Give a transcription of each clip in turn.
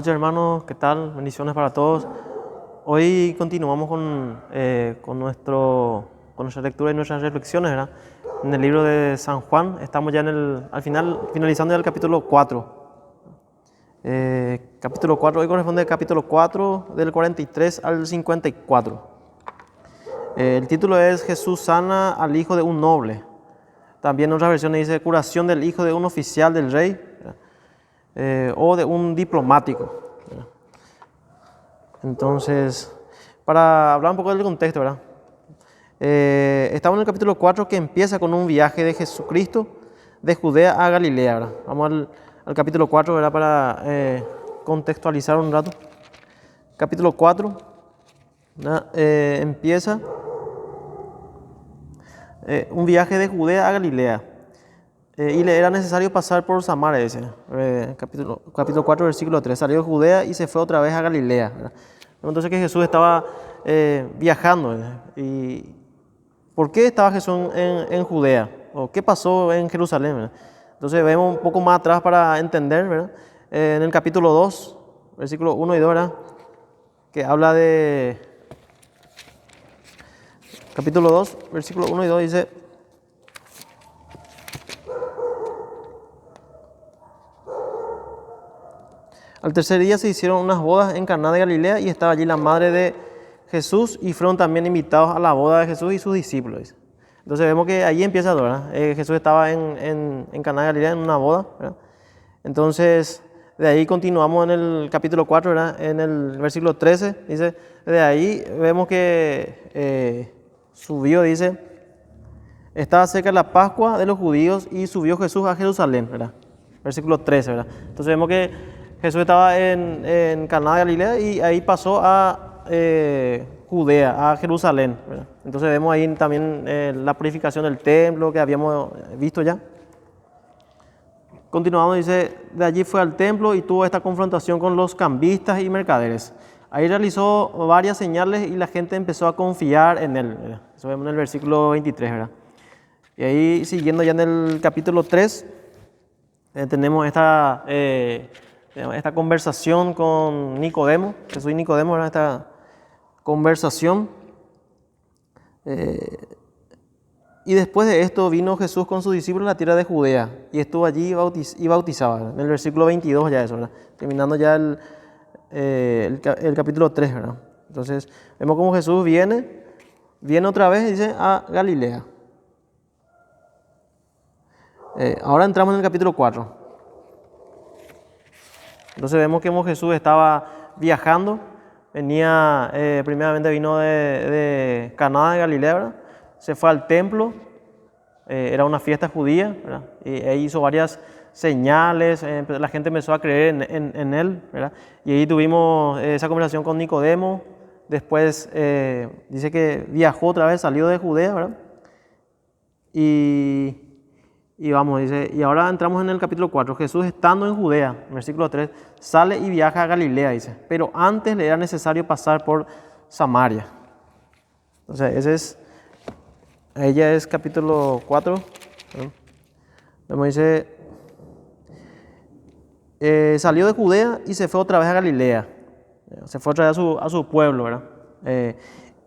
noches, hermanos. ¿Qué tal? Bendiciones para todos. Hoy continuamos con nuestra lectura y nuestras reflexiones, ¿verdad? En el libro de San Juan. Estamos ya al final, finalizando ya el capítulo 4. Capítulo 4, hoy corresponde al capítulo 4, del 43 al 54. El título es Jesús sana al hijo de un noble. También en otras versiones dice curación del hijo de un oficial del rey, o de un diplomático. Entonces, para hablar un poco del contexto, ¿verdad? Estamos en el capítulo 4, que empieza con un viaje de Jesucristo de Judea a Galilea, ¿verdad? Vamos al capítulo 4, ¿verdad? Para contextualizar un rato. Capítulo 4, empieza un viaje de Judea a Galilea. Y le era necesario pasar por Samaria, dice, capítulo 4, versículo 3. Salió de Judea y se fue otra vez a Galilea, ¿verdad? Entonces que Jesús estaba viajando, ¿verdad? ¿Y por qué estaba Jesús en Judea? ¿O qué pasó en Jerusalén, ¿verdad? Entonces vemos un poco más atrás para entender, ¿verdad? En el capítulo 2, versículos 1 y 2, ¿verdad? Que habla de... Capítulo 2, versículos 1 y 2 dice... Al tercer día se hicieron unas bodas en Caná de Galilea y estaba allí la madre de Jesús y fueron también invitados a la boda de Jesús y sus discípulos. Entonces vemos que allí empieza todo, ¿verdad? Jesús estaba en Caná de Galilea en una boda, ¿verdad? Entonces de ahí continuamos en el capítulo 4, ¿verdad? En el versículo 13 dice, de ahí vemos que subió, dice, estaba cerca de la Pascua de los judíos y subió Jesús a Jerusalén, ¿verdad? Versículo 13, ¿verdad? Entonces vemos que Jesús estaba en Caná de Galilea y ahí pasó a Judea, a Jerusalén, ¿verdad? Entonces vemos ahí también la purificación del templo que habíamos visto ya. Continuamos, dice, de allí fue al templo y tuvo esta confrontación con los cambistas y mercaderes. Ahí realizó varias señales y la gente empezó a confiar en él, ¿verdad? Eso vemos en el versículo 23, ¿verdad? Y ahí siguiendo ya en el capítulo 3, tenemos esta conversación con Nicodemo, Jesús y Nicodemo, ¿verdad? Esta conversación. Y después de esto vino Jesús con sus discípulos a la tierra de Judea y estuvo allí y bautizaba, ¿verdad? En el versículo 22 ya eso, ¿verdad? Terminando ya el capítulo 3, ¿verdad? Entonces vemos cómo Jesús viene otra vez, dice, a Galilea. Ahora entramos en el capítulo 4. Entonces vemos que Jesús estaba viajando, primeramente vino de Caná de Galilea, ¿verdad? Se fue al templo, era una fiesta judía, ¿verdad? Y ahí hizo varias señales, la gente empezó a creer en él, ¿verdad? Y ahí tuvimos esa conversación con Nicodemo. Después dice que viajó otra vez, salió de Judea, ¿verdad? Y vamos, dice, y ahora entramos en el capítulo 4. Jesús estando en Judea, versículo 3, sale y viaja a Galilea, dice, pero antes le era necesario pasar por Samaria. Entonces, ella es capítulo 4. ¿No? Vemos, dice, salió de Judea y se fue otra vez a Galilea. Se fue otra vez a su pueblo, ¿verdad?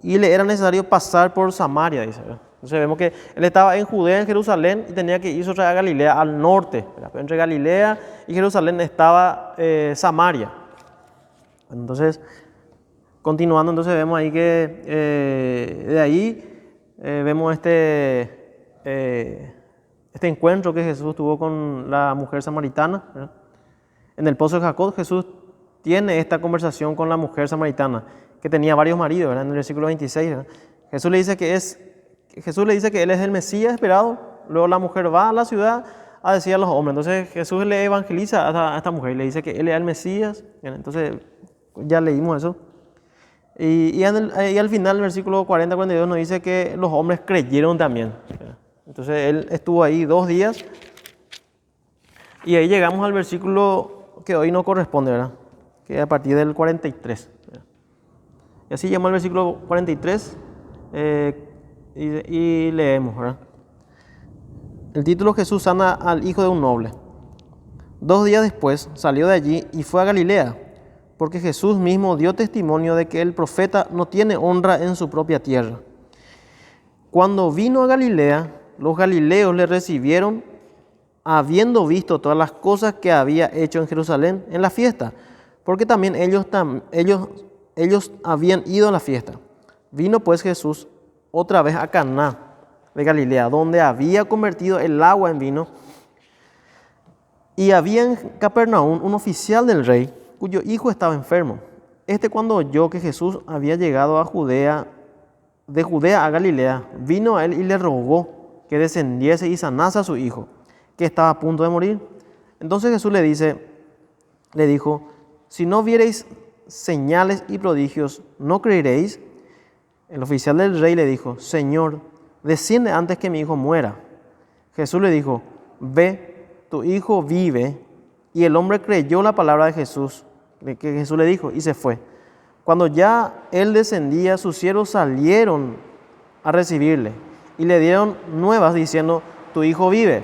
Y le era necesario pasar por Samaria, dice, ¿verdad? Entonces vemos que él estaba en Judea, en Jerusalén, y tenía que irse otra vez a Galilea, al norte, ¿verdad? Pero entre Galilea y Jerusalén estaba Samaria. Entonces, continuando, entonces vemos ahí que de ahí vemos este encuentro que Jesús tuvo con la mujer samaritana, ¿verdad? En el pozo de Jacob, Jesús tiene esta conversación con la mujer samaritana, que tenía varios maridos, ¿verdad? En el versículo 26, ¿verdad? Jesús le dice que él es el Mesías esperado. Luego la mujer va a la ciudad a decir a los hombres. Entonces Jesús le evangeliza a esta mujer y le dice que él es el Mesías. Entonces ya leímos eso. Y al final, el versículo 40-42 nos dice que los hombres creyeron también. Entonces él estuvo ahí 2 días. Y ahí llegamos al versículo que hoy no corresponde, ¿verdad? Que es a partir del 43. Y así llegamos al versículo 43. Y leemos, ¿verdad? El título: Jesús sana al hijo de un noble. 2 días después salió de allí y fue a Galilea, porque Jesús mismo dio testimonio de que el profeta no tiene honra en su propia tierra. Cuando vino a Galilea, los galileos le recibieron, habiendo visto todas las cosas que había hecho en Jerusalén en la fiesta, porque también ellos habían ido a la fiesta. Vino pues Jesús otra vez a Caná de Galilea, donde había convertido el agua en vino. Y había en Capernaum un oficial del rey, cuyo hijo estaba enfermo. Cuando oyó que Jesús había llegado de Judea a Galilea, vino a él y le rogó que descendiese y sanase a su hijo, que estaba a punto de morir. Entonces Jesús le dijo: si no viereis señales y prodigios, ¿no creeréis? El oficial del rey le dijo: Señor, desciende antes que mi hijo muera. Jesús le dijo: ve, tu hijo vive. Y el hombre creyó la palabra de Jesús, que Jesús le dijo, y se fue. Cuando ya él descendía, sus siervos salieron a recibirle y le dieron nuevas diciendo: tu hijo vive.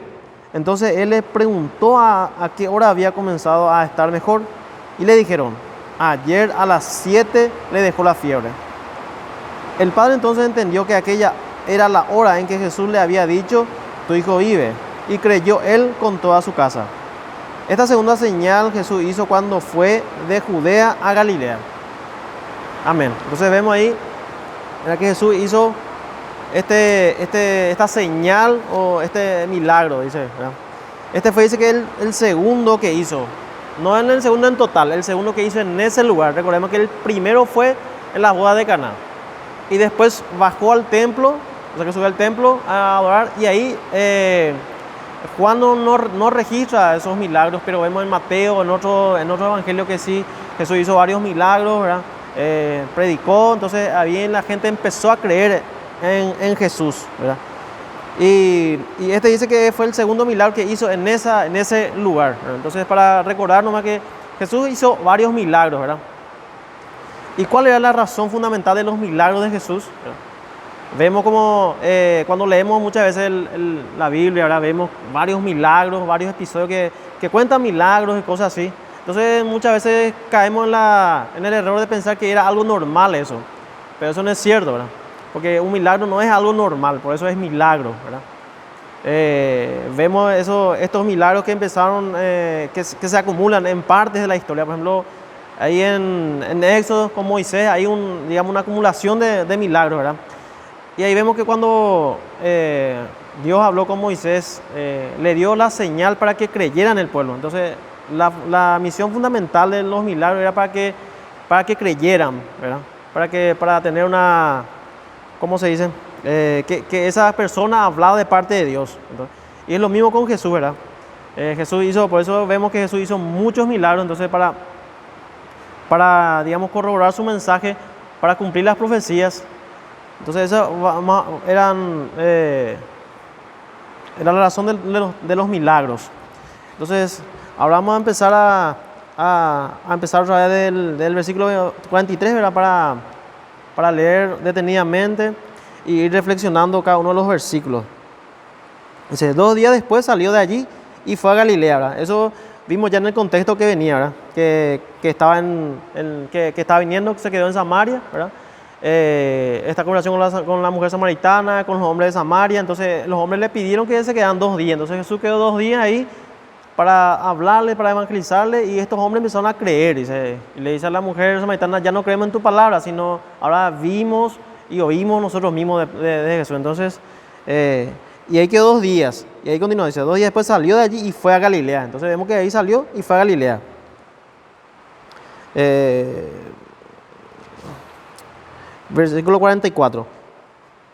Entonces él les preguntó a qué hora había comenzado a estar mejor, y le dijeron: ayer a las 7 le dejó la fiebre. El padre entonces entendió que aquella era la hora en que Jesús le había dicho: tu hijo vive, y creyó él con toda su casa. Esta segunda señal Jesús hizo cuando fue de Judea a Galilea. Amén. Entonces vemos ahí que Jesús hizo esta señal o este milagro, dice, ¿verdad? Dice que el segundo que hizo, no en el segundo en total, el segundo que hizo en ese lugar. Recordemos que el primero fue en la boda de Caná, y después bajó al templo, o sea que subió al templo a adorar, y ahí Juan no registra esos milagros, pero vemos en Mateo, en otro evangelio, que sí, Jesús hizo varios milagros, ¿verdad? Predicó, entonces ahí la gente empezó a creer en Jesús, ¿verdad? Y dice que fue el segundo milagro que hizo en ese lugar, ¿verdad? Entonces, para recordar nomás que Jesús hizo varios milagros, ¿verdad? ¿Y cuál era la razón fundamental de los milagros de Jesús? Vemos como cuando leemos muchas veces la Biblia, ¿verdad? Vemos varios milagros, varios episodios que cuentan milagros y cosas así. Entonces muchas veces caemos en el error de pensar que era algo normal eso, pero eso no es cierto, ¿verdad? Porque un milagro no es algo normal, por eso es milagro, ¿verdad? Vemos estos milagros que empezaron, que se acumulan en partes de la historia. Por ejemplo, ahí en Éxodo con Moisés hay una acumulación de milagros, ¿verdad? Y ahí vemos que cuando Dios habló con Moisés, le dio la señal para que creyera en el pueblo. Entonces, la misión fundamental de los milagros era para que creyeran, ¿verdad? Para tener una, ¿cómo se dice? Que esa persona hablaba de parte de Dios. Entonces, y es lo mismo con Jesús, ¿verdad? Por eso vemos que Jesús hizo muchos milagros, entonces para digamos, corroborar su mensaje, para cumplir las profecías. Entonces esa era la razón de los milagros. Entonces ahora vamos a empezar a empezar otra vez del versículo 43, ¿verdad? Para leer detenidamente y ir reflexionando cada uno de los versículos. Dice: 2 días después salió de allí y fue a Galilea, ¿verdad? Eso vimos ya en el contexto que venía, ¿verdad? Que estaba que estaba viniendo, que se quedó en Samaria, ¿verdad? Esta conversación con la mujer samaritana, con los hombres de Samaria. Entonces los hombres le pidieron que se quedaran 2 días. Entonces Jesús quedó 2 días ahí para hablarle, para evangelizarle, y estos hombres empezaron a creer. Y le dice a la mujer samaritana: ya no creemos en tu palabra, sino ahora vimos y oímos nosotros mismos de Jesús. Entonces, y ahí quedó 2 días, y ahí continuó, dice: 2 días después salió de allí y fue a Galilea. Entonces vemos que ahí salió y fue a Galilea. Versículo 44.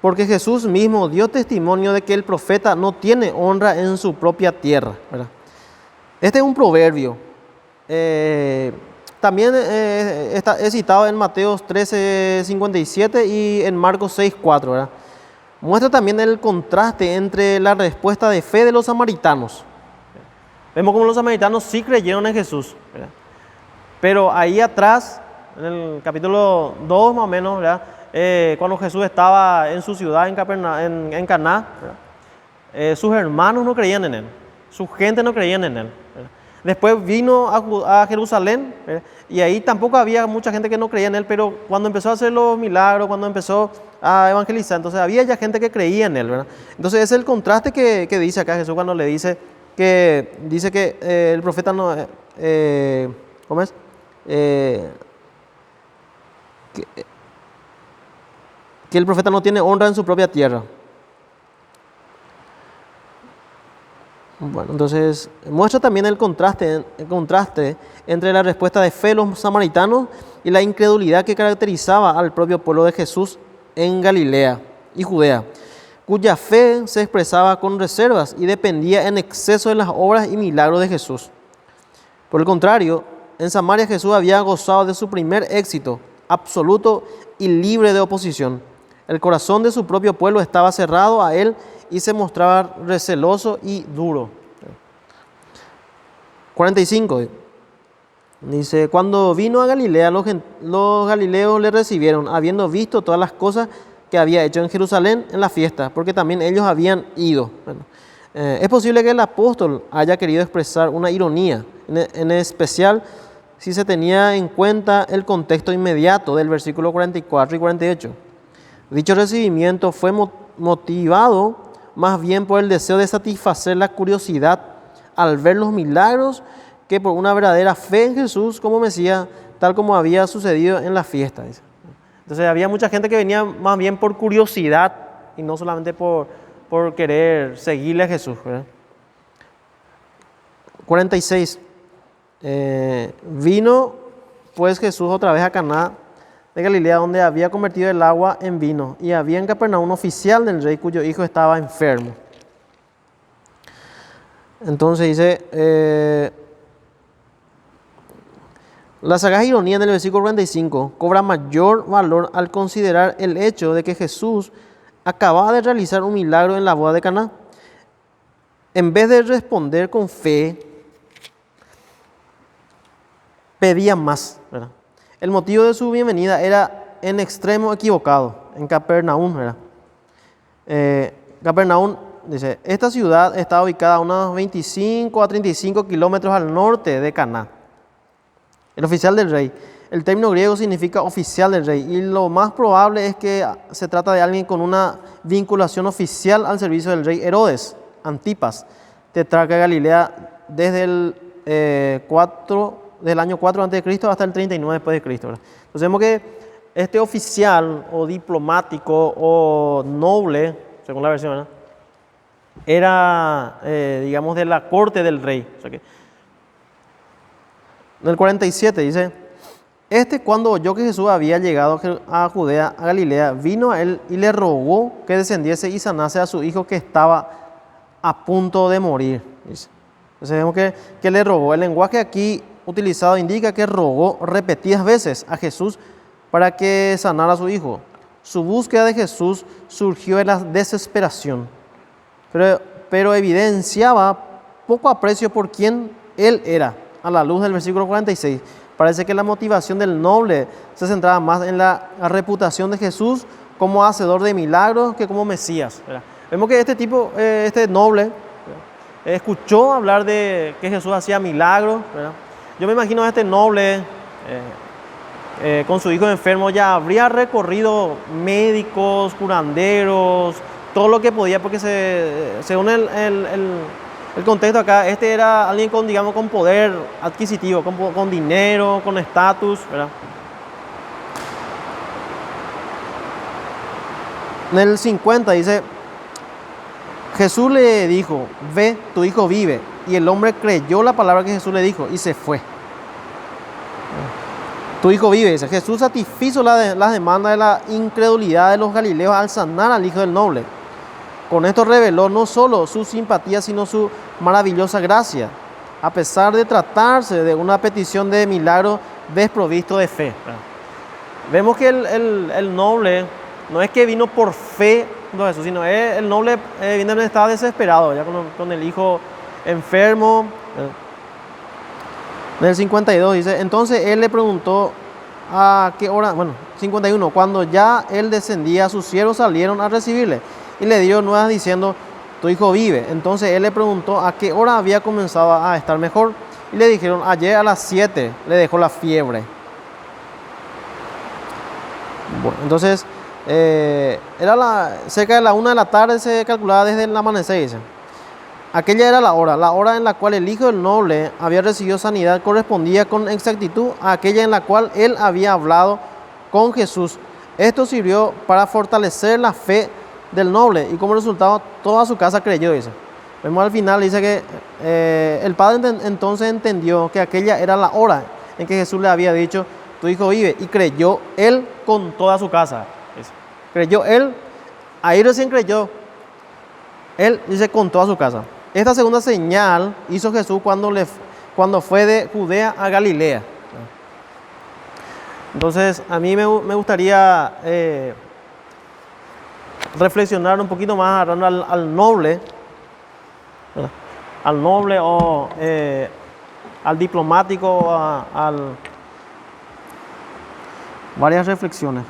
Porque Jesús mismo dio testimonio de que el profeta no tiene honra en su propia tierra, ¿verdad? Este es un proverbio. También es citado en Mateo 13:57 y en Marcos 6:4, ¿verdad? Muestra también el contraste entre la respuesta de fe de los samaritanos. Vemos como los samaritanos sí creyeron en Jesús, ¿verdad? Pero ahí atrás, en el capítulo 2 más o menos, ¿verdad? Cuando Jesús estaba en su ciudad, en Caná, ¿verdad? Sus hermanos no creían en él, su gente no creían en él, ¿verdad? Después vino a Jerusalén, y ahí tampoco había mucha gente que no creía en él, pero cuando empezó a hacer los milagros, cuando empezó a evangelizar, entonces había ya gente que creía en él, ¿verdad? Entonces ese es el contraste que dice acá Jesús cuando le dice que el profeta no, ¿cómo es? Que, que el profeta no tiene honra en su propia tierra. Bueno, entonces muestra también el contraste entre la respuesta de fe de los samaritanos y la incredulidad que caracterizaba al propio pueblo de Jesús en Galilea y Judea, cuya fe se expresaba con reservas y dependía en exceso de las obras y milagros de Jesús. Por el contrario, en Samaria Jesús había gozado de su primer éxito absoluto y libre de oposición. El corazón de su propio pueblo estaba cerrado a él y se mostraba receloso y duro. 45. Dice, cuando vino a Galilea, los galileos le recibieron, habiendo visto todas las cosas que había hecho en Jerusalén en la fiesta, porque también ellos habían ido. Bueno, es posible que el apóstol haya querido expresar una ironía, en especial si se tenía en cuenta el contexto inmediato del versículo 44 y 48. Dicho recibimiento fue motivado más bien por el deseo de satisfacer la curiosidad al ver los milagros que por una verdadera fe en Jesús como Mesías, tal como había sucedido en la fiesta. Entonces había mucha gente que venía más bien por curiosidad y no solamente por querer seguirle a Jesús, ¿verdad? 46. Vino pues Jesús otra vez a Caná de Galilea, donde había convertido el agua en vino, y había en Capernaum un oficial del rey cuyo hijo estaba enfermo. Entonces dice, la sagaz ironía en el versículo 45 cobra mayor valor al considerar el hecho de que Jesús acababa de realizar un milagro en la boda de Caná. En vez de responder con fe, pedía más, ¿verdad? El motivo de su bienvenida era en extremo equivocado, en Capernaum, ¿verdad? Capernaum, dice, esta ciudad está ubicada a unos 25 a 35 kilómetros al norte de Caná. El oficial del rey. El término griego significa oficial del rey, y lo más probable es que se trata de alguien con una vinculación oficial al servicio del rey Herodes Antipas, tetrarca de Galilea, desde el del año 4 a.C. hasta el 39 después de Cristo. Entonces vemos que este oficial o diplomático o noble, según la versión, ¿verdad?, era, digamos, de la corte del rey. O sea que, en el 47 dice, cuando oyó que Jesús había llegado a Judea, a Galilea, vino a él y le rogó que descendiese y sanase a su hijo que estaba a punto de morir. Dice. Entonces vemos que le rogó. El lenguaje aquí utilizado indica que rogó repetidas veces a Jesús para que sanara a su hijo. Su búsqueda de Jesús surgió de la desesperación, pero evidenciaba poco aprecio por quien él era. A la luz del versículo 46, parece que la motivación del noble se centraba más en la reputación de Jesús como hacedor de milagros que como Mesías, ¿verdad? Vemos que este noble, ¿verdad?, escuchó hablar de que Jesús hacía milagros, ¿verdad? Yo me imagino a este noble con su hijo enfermo ya habría recorrido médicos, curanderos, todo lo que podía, porque según el contexto acá, era alguien con, digamos, con poder adquisitivo, con dinero, con estatus, ¿verdad? En el 50 dice, Jesús le dijo, ve, tu hijo vive. Y el hombre creyó la palabra que Jesús le dijo y se fue. Tu hijo vive, dice. Jesús satisfizo las demandas de la incredulidad de los galileos al sanar al hijo del noble. Con esto reveló no solo su simpatía, sino su maravillosa gracia, a pesar de tratarse de una petición de milagro desprovisto de fe. Vemos que el noble no es que vino por fe de Jesús, sino el noble viene en estado desesperado, ya con el hijo enfermo. En el 52 dice, entonces él le preguntó a qué hora, 51, cuando ya él descendía, sus siervos salieron a recibirle y le dio nuevas diciendo, tu hijo vive. Entonces él le preguntó a qué hora había comenzado a estar mejor, y le dijeron, ayer a las 7 le dejó la fiebre. Bueno, entonces, era cerca de la 1 de la tarde, se calculaba desde el amanecer, dice. Aquella era la hora en la cual el hijo del noble había recibido sanidad correspondía con exactitud a aquella en la cual él había hablado con Jesús. Esto sirvió para fortalecer la fe del noble y como resultado toda su casa creyó, dice. Vemos al final, dice que el padre entonces entendió que aquella era la hora en que Jesús le había dicho, tu hijo vive, y creyó él con toda su casa. Dice. Creyó él, ahí recién creyó, él dice con toda su casa. Esta segunda señal hizo Jesús cuando fue de Judea a Galilea. Entonces, a mí me gustaría reflexionar un poquito más hablando al noble, ¿verdad? Al noble o al diplomático, varias reflexiones.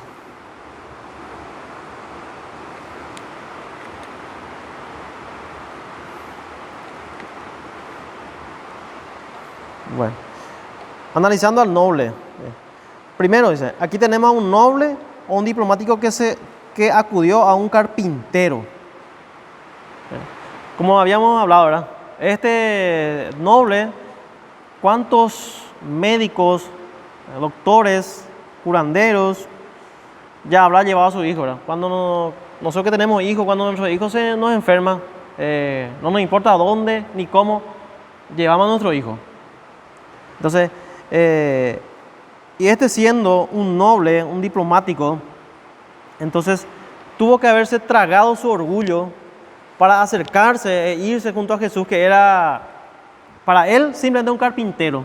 Bueno, analizando al noble. Primero dice, aquí tenemos a un noble o un diplomático que acudió a un carpintero. Como habíamos hablado, ¿verdad? Este noble, ¿cuántos médicos, doctores, curanderos ya habrá llevado a su hijo, ¿verdad? Cuando nosotros que tenemos hijos, cuando nuestros hijos nos enferman, no nos importa dónde ni cómo, llevamos a nuestro hijo. Entonces, y este siendo un noble, un diplomático, entonces tuvo que haberse tragado su orgullo para acercarse e irse junto a Jesús, que era para él simplemente un carpintero,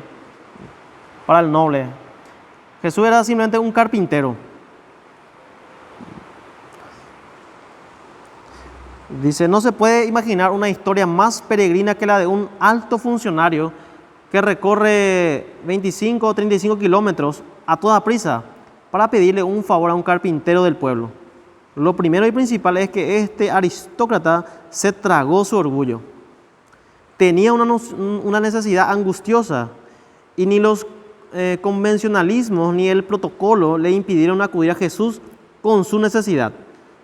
para el noble. Jesús era simplemente un carpintero. Dice, no se puede imaginar una historia más peregrina que la de un alto funcionario que recorre 25 o 35 kilómetros a toda prisa para pedirle un favor a un carpintero del pueblo. Lo primero y principal es que este aristócrata se tragó su orgullo. Tenía una necesidad angustiosa y ni los convencionalismos ni el protocolo le impidieron acudir a Jesús con su necesidad.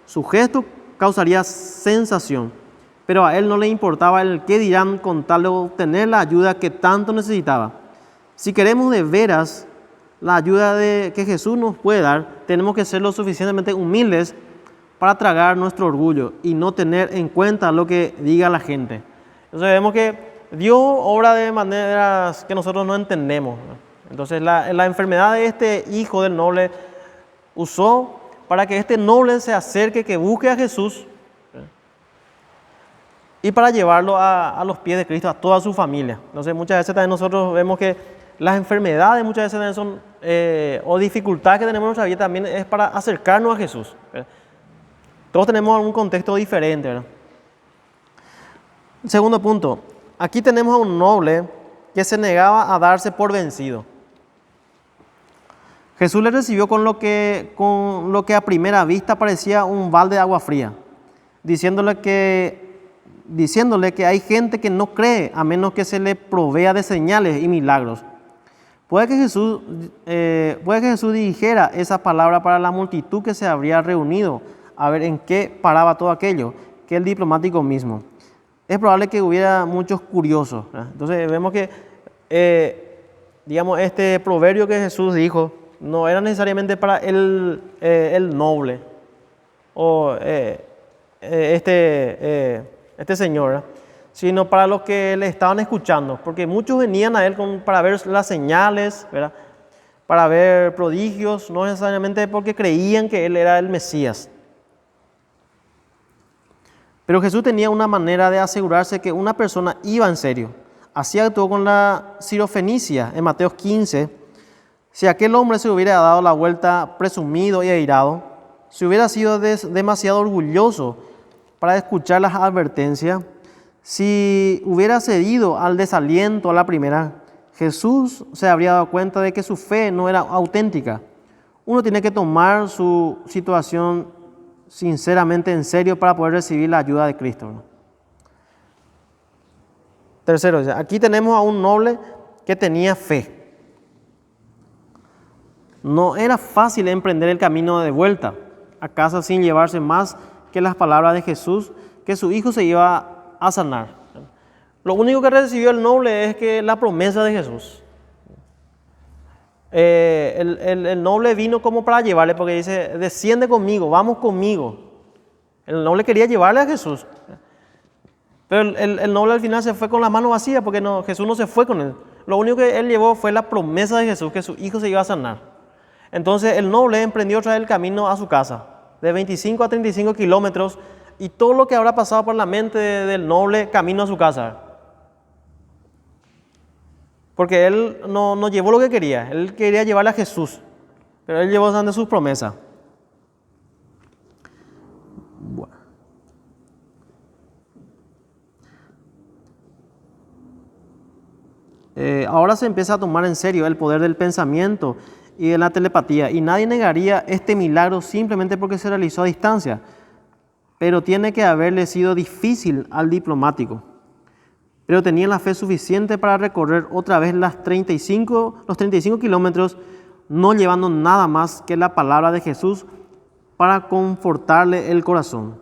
Su gesto causaría sensación, pero a él no le importaba el qué dirán con tal de obtener la ayuda que tanto necesitaba. Si queremos de veras la ayuda que Jesús nos puede dar, tenemos que ser lo suficientemente humildes para tragar nuestro orgullo y no tener en cuenta lo que diga la gente. Entonces vemos que Dios obra de maneras que nosotros no entendemos. Entonces la enfermedad de este hijo del noble usó para que este noble se acerque, que busque a Jesús y para llevarlo a los pies de Cristo, a toda su familia. Entonces muchas veces también nosotros vemos que las enfermedades muchas veces también son, o dificultades que tenemos en nuestra vida también es para acercarnos a Jesús. Todos tenemos un contexto diferente, ¿verdad? Segundo punto, aquí tenemos a un noble que se negaba a darse por vencido. Jesús le recibió con lo que a primera vista parecía un balde de agua fría, diciéndole que hay gente que no cree a menos que se le provea de señales y milagros. Puede que Jesús dijera esa palabra para la multitud que se habría reunido a ver en qué paraba todo aquello, que el diplomático mismo. Es probable que hubiera muchos curiosos, ¿verdad? Entonces vemos que, digamos, este proverbio que Jesús dijo no era necesariamente para el noble o este señor, ¿verdad? Sino para los que le estaban escuchando, porque muchos venían a él para ver las señales, ¿verdad? Para ver prodigios, no necesariamente porque creían que él era el Mesías. Pero Jesús tenía una manera de asegurarse que una persona iba en serio. Así actuó con la sirofenicia en Mateo 15. Si aquel hombre se hubiera dado la vuelta presumido y airado, si hubiera sido demasiado orgulloso para escuchar las advertencias, si hubiera cedido al desaliento a la primera, Jesús se habría dado cuenta de que su fe no era auténtica. Uno tiene que tomar su situación sinceramente en serio para poder recibir la ayuda de Cristo, ¿no? Tercero, aquí tenemos a un noble que tenía fe. No era fácil emprender el camino de vuelta a casa sin llevarse más que las palabras de Jesús, que su hijo se iba a sanar. Lo único que recibió el noble es que la promesa de Jesús. El noble vino como para llevarle, porque dice, desciende conmigo, vamos conmigo. El noble quería llevarle a Jesús. Pero el noble al final se fue con la mano vacía, porque Jesús no se fue con él. Lo único que él llevó fue la promesa de Jesús, que su hijo se iba a sanar. Entonces el noble emprendió otra vez el camino a su casa, de 25 a 35 kilómetros, y todo lo que habrá pasado por la mente del noble camino a su casa. Porque él no llevó lo que quería, él quería llevarle a Jesús, pero él llevó de sus promesas. Bueno. Ahora se empieza a tomar en serio el poder del pensamiento y de la telepatía, y nadie negaría este milagro simplemente porque se realizó a distancia, pero tiene que haberle sido difícil al diplomático. Pero tenía la fe suficiente para recorrer otra vez los 35 kilómetros, no llevando nada más que la palabra de Jesús para confortarle el corazón.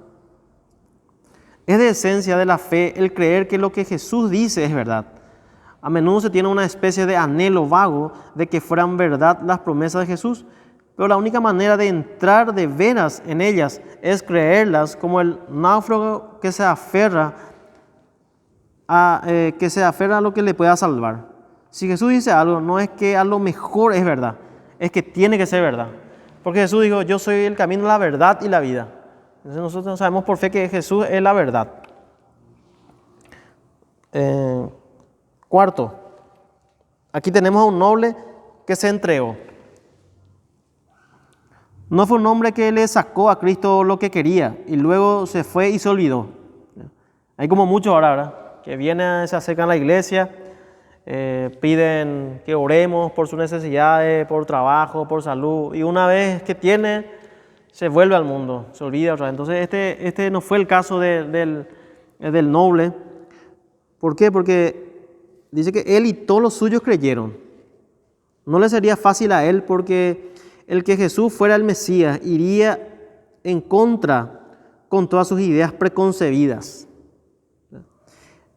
Es de esencia de la fe el creer que lo que Jesús dice es verdad. A menudo se tiene una especie de anhelo vago de que fueran verdad las promesas de Jesús, pero la única manera de entrar de veras en ellas es creerlas, como el náufrago que se aferra a lo que le pueda salvar. Si Jesús dice algo, no es que a lo mejor es verdad, es que tiene que ser verdad. Porque Jesús dijo, yo soy el camino, la verdad y la vida. Entonces nosotros sabemos por fe que Jesús es la verdad. Cuarto, aquí tenemos a un noble que se entregó. No fue un hombre que le sacó a Cristo lo que quería y luego se fue y se olvidó. Hay como muchos ahora, ¿verdad? Que vienen, se acercan a la iglesia, piden que oremos por sus necesidades, por trabajo, por salud, y una vez que tiene, se vuelve al mundo, se olvida otra vez. Entonces este no fue el caso del noble. ¿Por qué? Porque dice que él y todos los suyos creyeron. No le sería fácil a él, porque el que Jesús fuera el Mesías iría en contra con todas sus ideas preconcebidas.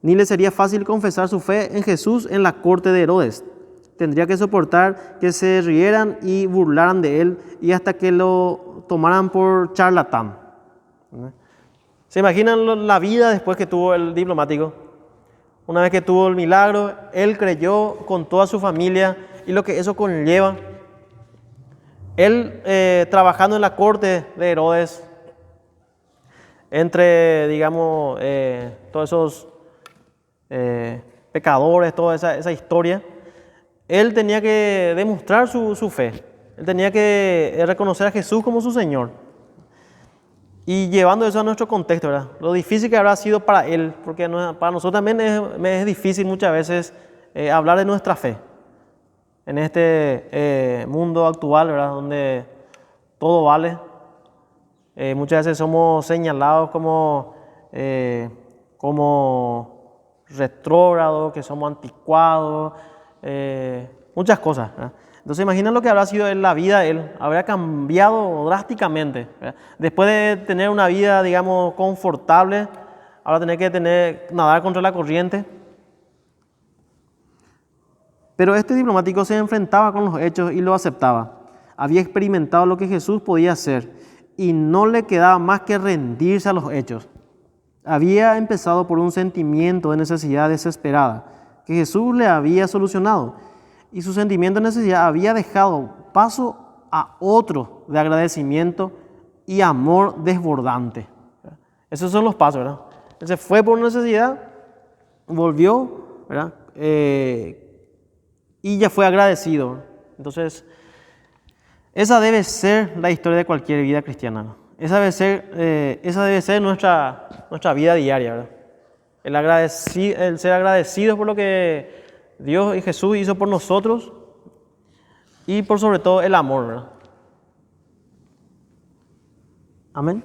Ni le sería fácil confesar su fe en Jesús en la corte de Herodes. Tendría que soportar que se rieran y burlaran de él, y hasta que lo tomaran por charlatán. ¿Se imaginan la vida después que tuvo el diplomático? Una vez que tuvo el milagro, él creyó con toda su familia y lo que eso conlleva. Él trabajando en la corte de Herodes, entre, digamos, todos esos pecadores, toda esa historia, él tenía que demostrar su fe. Él tenía que reconocer a Jesús como su Señor. Y llevando eso a nuestro contexto, ¿verdad? Lo difícil que habrá sido para él, porque para nosotros también es difícil muchas veces hablar de nuestra fe en este mundo actual, ¿verdad? Donde todo vale. Muchas veces somos señalados como retrógrados, que somos anticuados, muchas cosas, ¿verdad? Entonces imaginen lo que habrá sido en la vida de él, habrá cambiado drásticamente, ¿verdad? Después de tener una vida, digamos, confortable, ahora tener que nadar contra la corriente. Pero este diplomático se enfrentaba con los hechos y lo aceptaba. Había experimentado lo que Jesús podía hacer y no le quedaba más que rendirse a los hechos. Había empezado por un sentimiento de necesidad desesperada que Jesús le había solucionado, y su sentimiento de necesidad había dejado paso a otro de agradecimiento y amor desbordante. Esos son los pasos, ¿verdad? Él se fue por necesidad, volvió, ¿verdad? Y ya fue agradecido. Entonces, esa debe ser la historia de cualquier vida cristiana, ¿no? Esa debe ser nuestra vida diaria, ¿verdad? El ser agradecidos por lo que Dios y Jesús hizo por nosotros, y por sobre todo el amor, ¿verdad? Amén.